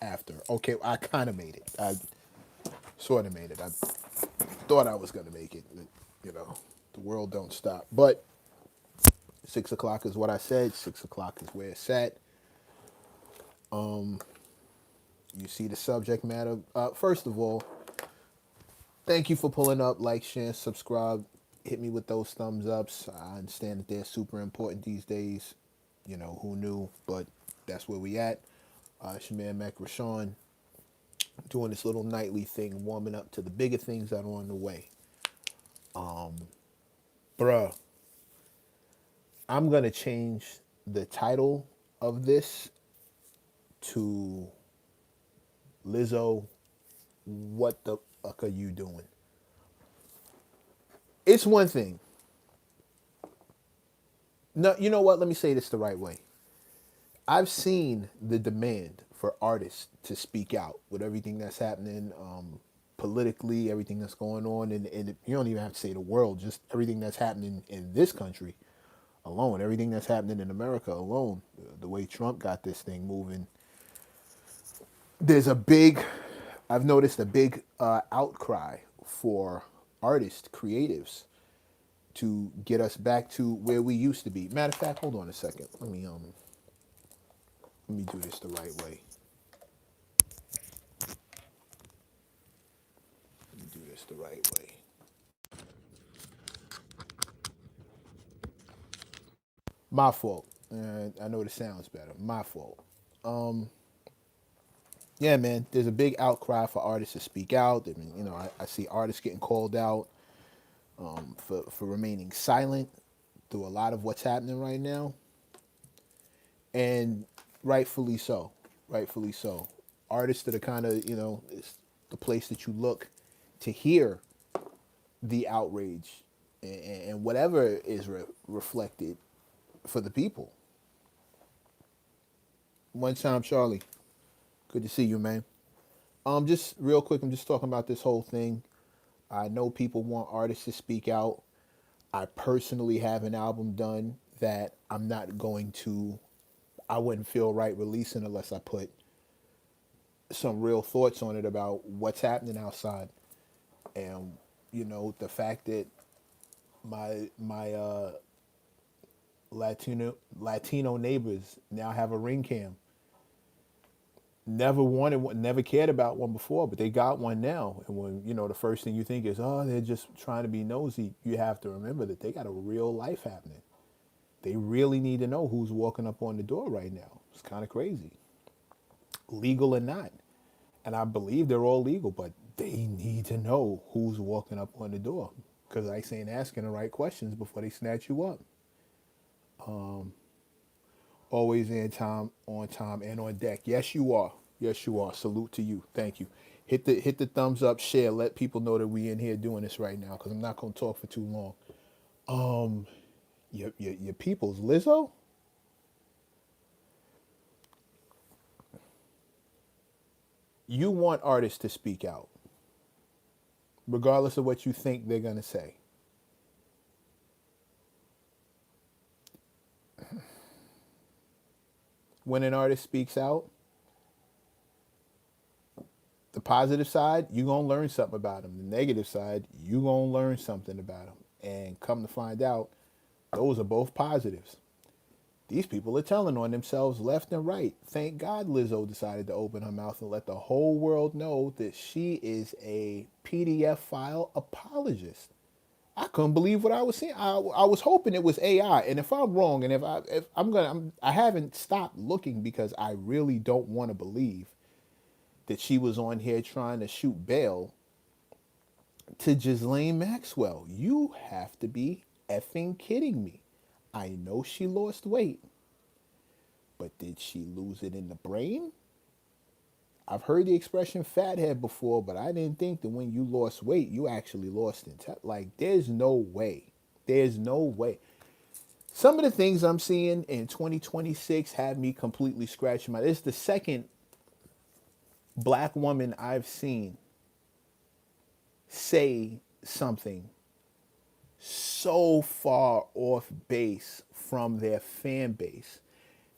after. Okay, I kind of made it. I sort of made it. I thought I was gonna make it. You know, the world don't stop. But 6 o'clock is what I said. 6 o'clock is where it's at. You see the subject matter. First of all, thank you for pulling up. Like, share, subscribe. Hit me with those thumbs ups. I understand that they're super important these days. You know, who knew? But that's where we at. It's your man Mac Rashawn doing this little nightly thing, warming up to the bigger things that are on the way. Bruh, I'm gonna change the title of this to Lizzo. What the fuck are you doing? It's one thing. No, you know what? Let me say this the right way. I've seen the demand for artists to speak out with everything that's happening politically, everything that's going on, and you don't even have to say the world, just everything that's happening in this country alone, everything that's happening in America alone, the way Trump got this thing moving. There's a big, I've noticed a big outcry for artists, creatives, to get us back to where we used to be. Matter of fact, hold on a second. Let me do this the right way. Let me do this the right way. My fault. I know it sounds better. My fault. Yeah, man. There's a big outcry for artists to speak out. I mean, I see artists getting called out for remaining silent through a lot of what's happening right now, and rightfully so. Rightfully so. Artists that are kind of, it's the place that you look to hear the outrage and whatever is reflected for the people. One time, Charlie. Good to see you, man. Just real quick, I'm just talking about this whole thing. I know people want artists to speak out. I personally have an album done that I'm not going to, I wouldn't feel right releasing unless I put some real thoughts on it about what's happening outside. And, the fact that my Latino neighbors now have a ring cam. Never wanted one, never cared about one before, but they got one now. And when, the first thing you think is, oh, they're just trying to be nosy, you have to remember that they got a real life happening. They really need to know who's walking up on the door right now. It's kind of crazy, legal or not. And I believe they're all legal, but they need to know who's walking up on the door because I ain't asking the right questions before they snatch you up. Always on time, and on deck. Yes, you are. Yes, you are. Salute to you. Thank you. Hit the thumbs up, share. Let people know that we in here doing this right now because I'm not gonna talk for too long. Your people's Lizzo. You want artists to speak out, regardless of what you think they're gonna say. When an artist speaks out, the positive side, you're going to learn something about them. The negative side, you're going to learn something about them. And come to find out, those are both positives. These people are telling on themselves left and right. Thank God Lizzo decided to open her mouth and let the whole world know that she is a PDF file apologist. I couldn't believe what I was seeing. I was hoping it was AI. And if I'm wrong, and if I'm gonna, I haven't stopped looking because I really don't want to believe that she was on here trying to shoot bail to Ghislaine Maxwell. You have to be effing kidding me. I know she lost weight, but did she lose it in the brain? I've heard the expression fathead before, but I didn't think that when you lost weight, you actually lost it. Like, there's no way. There's no way. Some of the things I'm seeing in 2026 have me completely scratching my. This is the second black woman I've seen say something so far off base from their fan base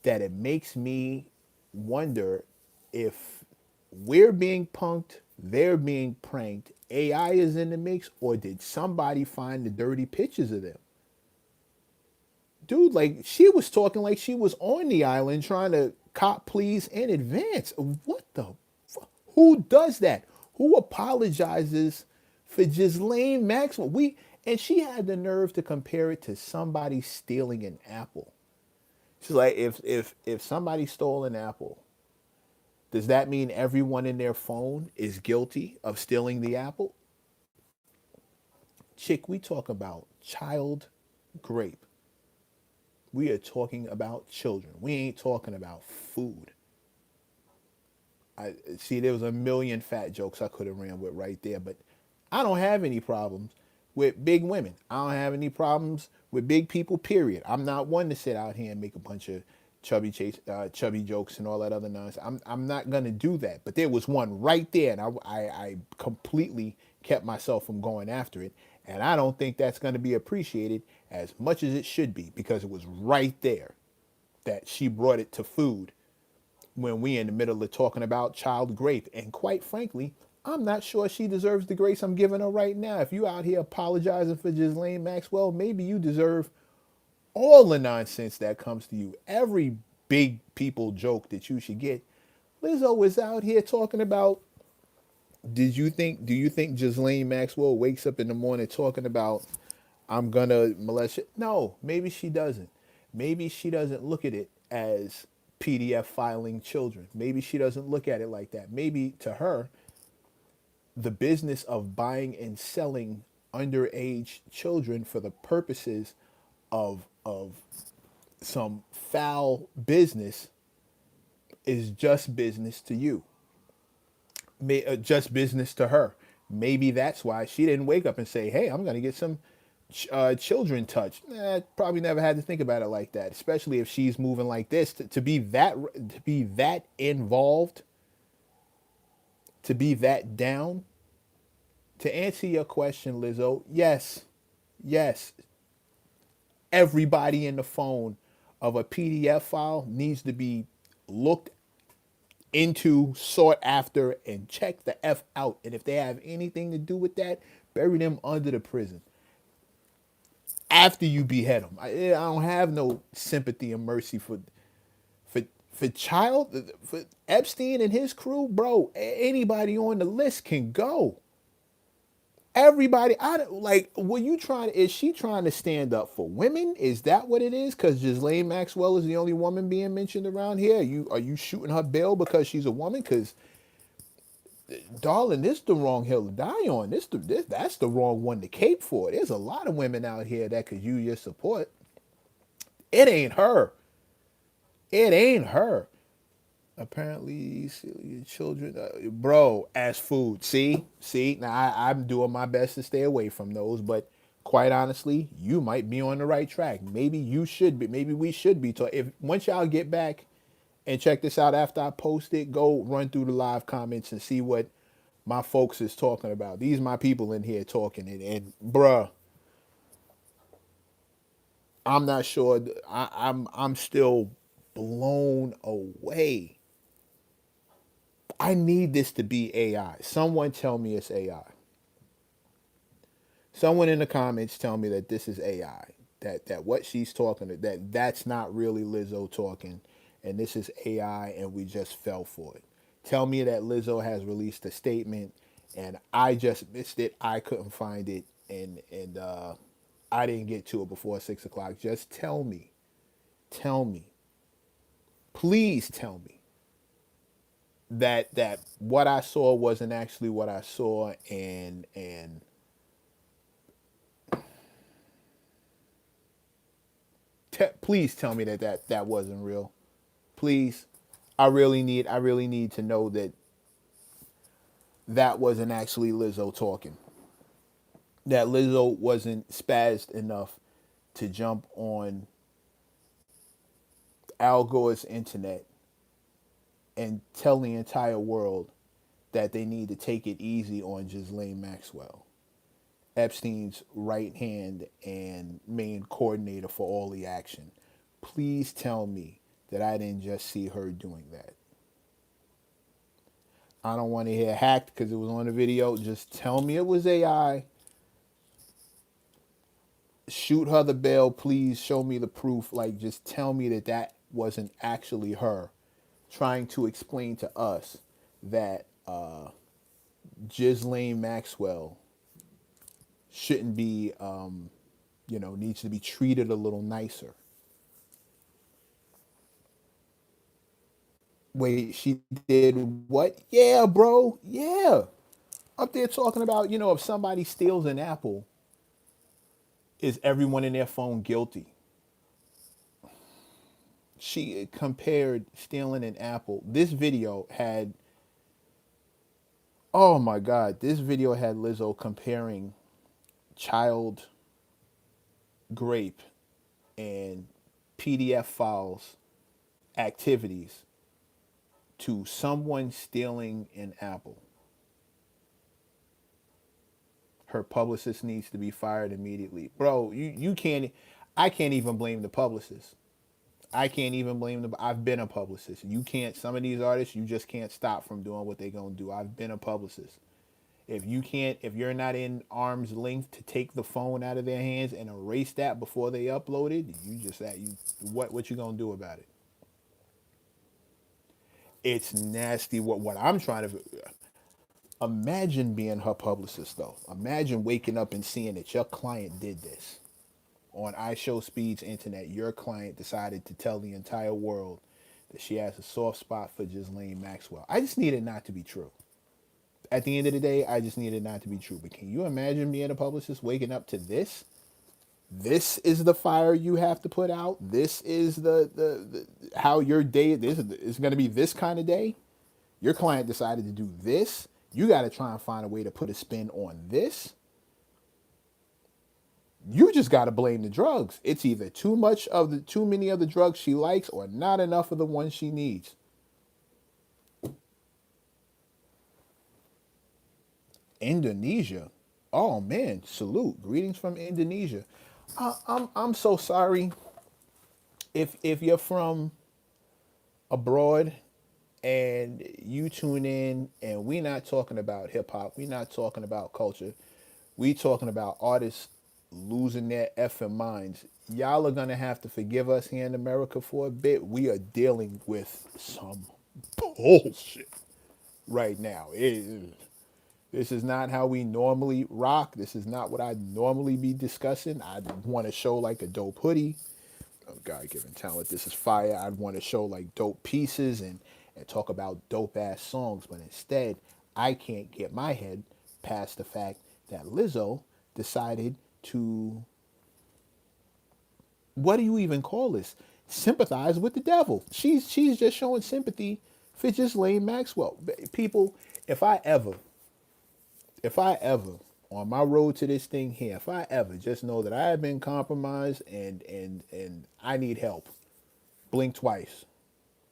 that it makes me wonder if we're being punked, they're being pranked, AI is in the mix, or did somebody find the dirty pictures of them? Dude, like she was talking like she was on the island trying to cop pleas in advance. What the who does that? Who apologizes for Ghislaine Maxwell? And she had the nerve to compare it to somebody stealing an apple. She's like, if somebody stole an apple, does that mean everyone in their phone is guilty of stealing the apple? Chick, we talk about child grape. We are talking about children. We ain't talking about food. I see there was a million fat jokes I could have ran with right there, but I don't have any problems with big women. I don't have any problems with big people. Period. I'm not one to sit out here and make a bunch of chubby jokes and all that other nonsense. I'm not gonna do that. But there was one right there, and I completely kept myself from going after it. And I don't think that's gonna be appreciated as much as it should be because it was right there that she brought it to food when we in the middle of talking about child grape. And quite frankly, I'm not sure she deserves the grace I'm giving her right now. If you out here apologizing for Ghislaine Maxwell, maybe you deserve all the nonsense that comes to you. Every big people joke that you should get. Lizzo is out here talking about, do you think Ghislaine Maxwell wakes up in the morning talking about, I'm gonna molest you? No, maybe she doesn't. Maybe she doesn't look at it as PDF filing children. Maybe she doesn't look at it like that. Maybe to her, the business of buying and selling underage children for the purposes of some foul business is just business to you. Just business to her. Maybe that's why she didn't wake up and say, "Hey, I'm going to get some children touched." Probably never had to think about it like that. Especially if she's moving like this to be that involved, to be that down. To answer your question, Lizzo, yes, yes, everybody in the phone of a PDF file needs to be looked into, sought after, and checked the F out. And if they have anything to do with that, bury them under the prison after you behead them. I don't have no sympathy and mercy for for Epstein and his crew, bro. Anybody on the list can go. Everybody, I like. Were you trying? Is she trying to stand up for women? Is that what it is? Because Ghislaine Maxwell is the only woman being mentioned around here. Are you shooting her bail because she's a woman? Because, darling, this the wrong hill to die on. That's the wrong one to cape for. There's a lot of women out here that could use your support. It ain't her. It ain't her. Apparently, children, bro, as food. See. Now I'm doing my best to stay away from those, but quite honestly, you might be on the right track. Maybe you should be. Maybe we should be. If once y'all get back and check this out after I post it, go run through the live comments and see what my folks is talking about. These my people in here talking, and bruh, I'm not sure. I'm still blown away. I need this to be AI. Someone tell me it's AI. Someone in the comments tell me that this is AI. That what she's talking that's not really Lizzo talking, and this is AI, and we just fell for it. Tell me that Lizzo has released a statement, and I just missed it. I couldn't find it, and I didn't get to it before 6 o'clock. Just tell me, please tell me that what I saw wasn't actually what I saw, and please tell me that wasn't real. Please, I really need to know that that wasn't actually Lizzo talking. That Lizzo wasn't spazzed enough to jump on Al Gore's internet and tell the entire world that they need to take it easy on Ghislaine Maxwell, Epstein's right hand and main coordinator for all the action. Please tell me that I didn't just see her doing that. I don't want to hear hacked because it was on the video. Just tell me it was AI. Shoot her the bail, please. Show me the proof. Like, just tell me that that wasn't actually her trying to explain to us that Ghislaine Maxwell shouldn't be, needs to be treated a little nicer. Wait, she did what? Yeah, bro. Yeah. Up there talking about, if somebody steals an apple, is everyone in their phone guilty? She compared stealing an apple. This video had, oh my God, this video had Lizzo comparing child grape and PDF files activities to someone stealing an apple. Her publicist needs to be fired immediately. Bro, you can't, I can't even blame the publicist. I can't even blame them. I've been a publicist. You can't, some of these artists, you just can't stop from doing what they're going to do. I've been a publicist. If you can't, if you're not in arm's length to take the phone out of their hands and erase that before they upload it, you just that you what you gonna do about it? It's nasty. What I'm trying to imagine being her publicist though. Imagine waking up and seeing that your client did this on iShowSpeed's internet. Your client decided to tell the entire world that she has a soft spot for Ghislaine Maxwell. I just need it not to be true. At the end of the day, I just need it not to be true. But can you imagine being a publicist waking up to this? This is the fire you have to put out. This is the how your day. This is going to be this kind of day. Your client decided to do this. You got to try and find a way to put a spin on this. You just got to blame the drugs. It's either too many of the drugs she likes, or not enough of the ones she needs. Indonesia. Oh man, salute. Greetings from Indonesia. I'm so sorry if you're from abroad and you tune in and we not talking about hip hop, we not talking about culture, we talking about artists losing their effing minds. Y'all are gonna have to forgive us here in America for a bit. We are dealing with some bullshit right now. This is not how we normally rock. This is not what I'd normally be discussing. I'd want to show like a dope hoodie. Oh, God given talent. This is fire. I'd want to show like dope pieces and talk about dope ass songs. But instead, I can't get my head past the fact that Lizzo decided to, what do you even call this? Sympathize with the devil. She's just showing sympathy for just Lane Maxwell. People, if I ever on my road to this thing here, if I ever just know that I have been compromised and I need help, blink twice.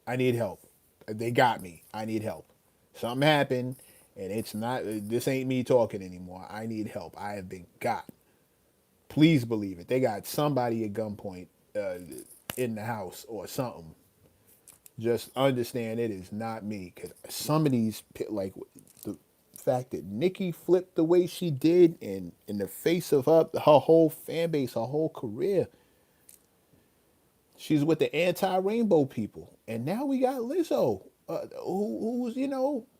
I need help. They got me. I need help. Something happened and it's not, this ain't me talking anymore. I need help. I have been got. Please believe it. They got somebody at gunpoint in the house or something. Just understand it is not me, because some of these, like the fact that Nikki flipped the way she did in the face of her whole fan base, her whole career. She's with the anti-rainbow people, and now we got Lizzo, who's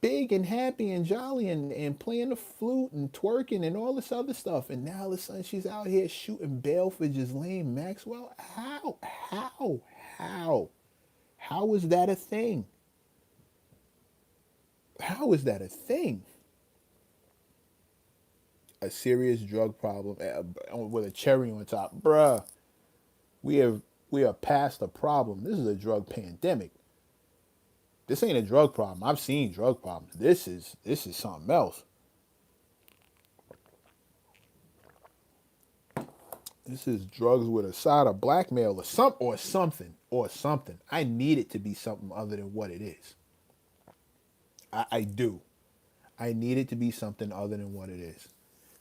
big and happy and jolly and playing the flute and twerking and all this other stuff, and now all of a sudden she's out here shooting bail for Ghislaine Maxwell. How is that a thing? How is that a thing? A serious drug problem with a cherry on top, bruh. We have we are past the problem. This is a drug pandemic. This ain't a drug problem. I've seen drug problems. This is something else. This is drugs with a side of blackmail or something. I need it to be something other than what it is. I do. I need it to be something other than what it is,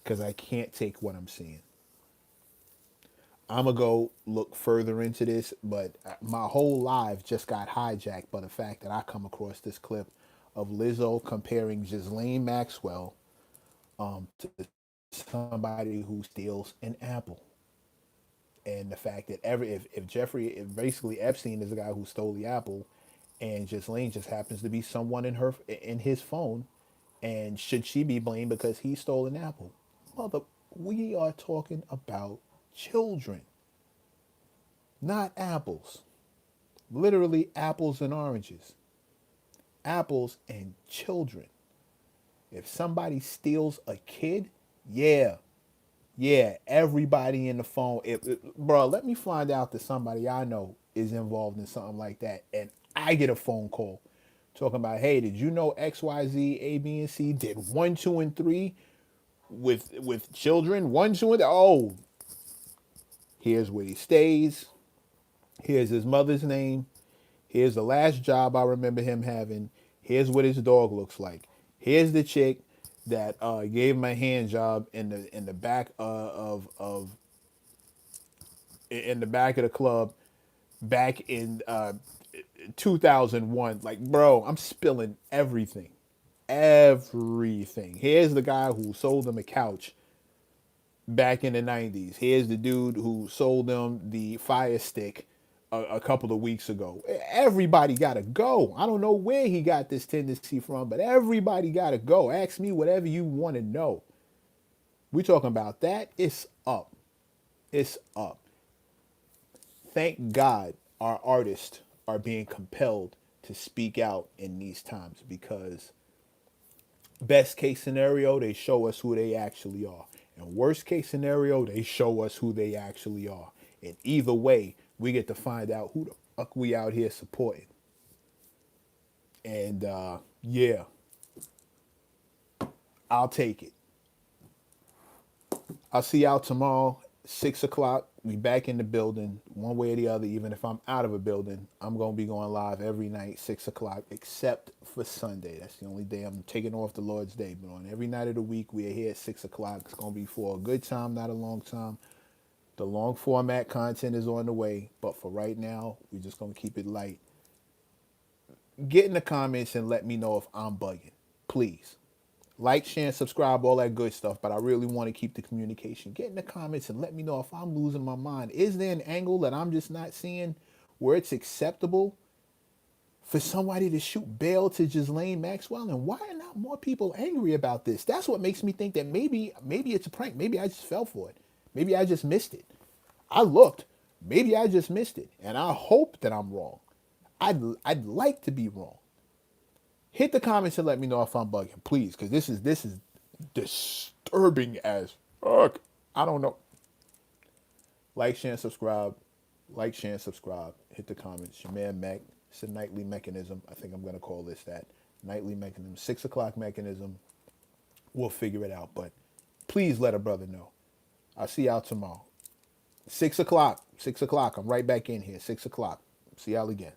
because I can't take what I'm seeing. I'm gonna go look further into this, but my whole life just got hijacked by the fact that I come across this clip of Lizzo comparing Ghislaine Maxwell to somebody who steals an apple. And the fact that if Jeffrey, if basically Epstein is the guy who stole the apple, and Ghislaine just happens to be someone in his phone, and should she be blamed because he stole an apple? Mother, we are talking about children, not apples. Literally apples and oranges, apples and children. If somebody steals a kid, yeah, yeah, everybody in the phone. Bro, let me find out that somebody I know is involved in something like that, and I get a phone call talking about, hey, did you know X, Y, Z, A, B, and C did 1, 2, and 3 with children? 1, 2, and oh, here's where he stays. Here's his mother's name. Here's the last job I remember him having. Here's what his dog looks like. Here's the chick that gave him a hand job in the back of in the back of the club back in 2001. Like, bro, I'm spilling everything, everything. Here's the guy who sold him a couch back in the 90s. Here's the dude who sold them the Fire Stick a couple of weeks ago. Everybody got to go. I don't know where he got this tendency from, but everybody got to go. Ask me whatever you want to know. We talking about that. It's up. It's up. Thank God our artists are being compelled to speak out in these times, because best case scenario, they show us who they actually are. And worst case scenario, they show us who they actually are. And either way, we get to find out who the fuck we out here supporting. And yeah, I'll take it. I'll see y'all tomorrow, 6 o'clock. We back in the building, one way or the other. Even if I'm out of a building, I'm going to be going live every night, 6 o'clock, except for Sunday. That's the only day I'm taking off the Lord's Day. But on every night of the week, we are here at 6 o'clock. It's going to be for a good time, not a long time. The long format content is on the way. But for right now, we're just going to keep it light. Get in the comments and let me know if I'm bugging. Please. Like, share, and subscribe, all that good stuff. But I really want to keep the communication. Get in the comments and let me know if I'm losing my mind. Is there an angle that I'm just not seeing where it's acceptable for somebody to shoot bail to Ghislaine Maxwell? And why are not more people angry about this? That's what makes me think that maybe it's a prank. Maybe I just fell for it. Maybe I just missed it. I looked. Maybe I just missed it. And I hope that I'm wrong. I'd like to be wrong. Hit the comments and let me know if I'm bugging, please, because this is disturbing as fuck. I don't know. Like, share, and subscribe. Like, share, and subscribe. Hit the comments. Your man Mac. It's a nightly mechanism. I think I'm gonna call this that. Nightly mechanism. 6 o'clock mechanism. We'll figure it out. But please let a brother know. I'll see y'all tomorrow. 6 o'clock. 6 o'clock. I'm right back in here. 6 o'clock. See y'all again.